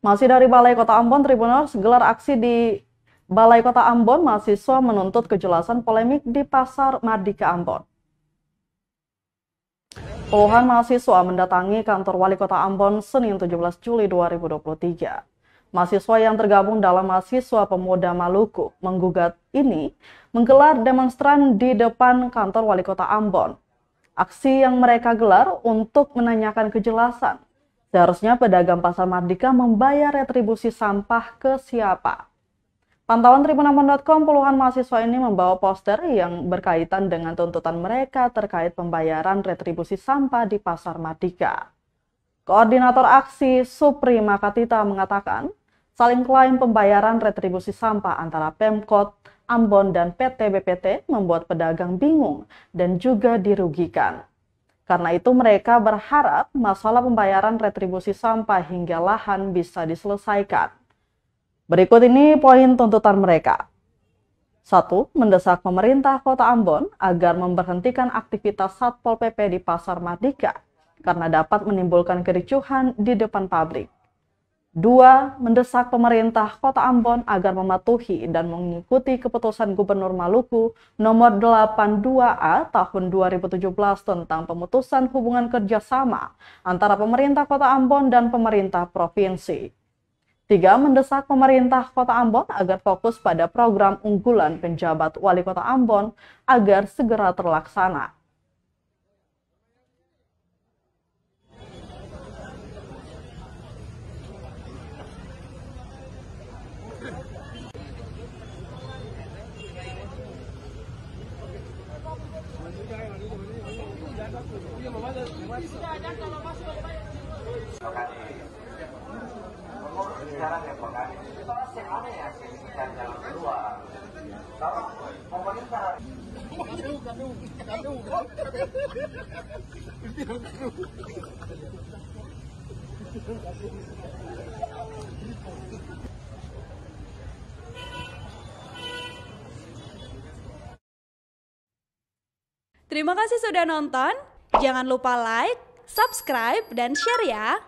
Masih dari Balai Kota Ambon, Tribuners gelar aksi di Balai Kota Ambon, mahasiswa menuntut kejelasan polemik di Pasar Mardika Ambon. Puluhan mahasiswa mendatangi kantor Wali Kota Ambon Senin 17 Juli 2023. Mahasiswa yang tergabung dalam Mahasiswa Pemuda Maluku menggugat ini menggelar demonstran di depan kantor Wali Kota Ambon. Aksi yang mereka gelar untuk menanyakan kejelasan. Seharusnya pedagang Pasar Mardika membayar retribusi sampah ke siapa? Pantauan tribunambon.com, puluhan mahasiswa ini membawa poster yang berkaitan dengan tuntutan mereka terkait pembayaran retribusi sampah di Pasar Mardika. Koordinator aksi Supri Makatita mengatakan, saling klaim pembayaran retribusi sampah antara Pemkot Ambon dan PT BPT membuat pedagang bingung dan juga dirugikan. Karena itu mereka berharap masalah pembayaran retribusi sampah hingga lahan bisa diselesaikan. Berikut ini poin tuntutan mereka. 1. Mendesak pemerintah Kota Ambon agar memberhentikan aktivitas Satpol PP di Pasar Mardika karena dapat menimbulkan kericuhan di depan pabrik. 2. Mendesak pemerintah Kota Ambon agar mematuhi dan mengikuti keputusan Gubernur Maluku nomor 82A tahun 2017 tentang pemutusan hubungan kerjasama antara pemerintah Kota Ambon dan pemerintah provinsi. 3. Mendesak pemerintah Kota Ambon agar fokus pada program unggulan penjabat Wali Kota Ambon agar segera terlaksana. Sekarang ya Pak, itu yang aneh ya, kita jalan keluar. Kalau pemerintah Terima kasih sudah nonton. Jangan lupa like, subscribe, dan share ya.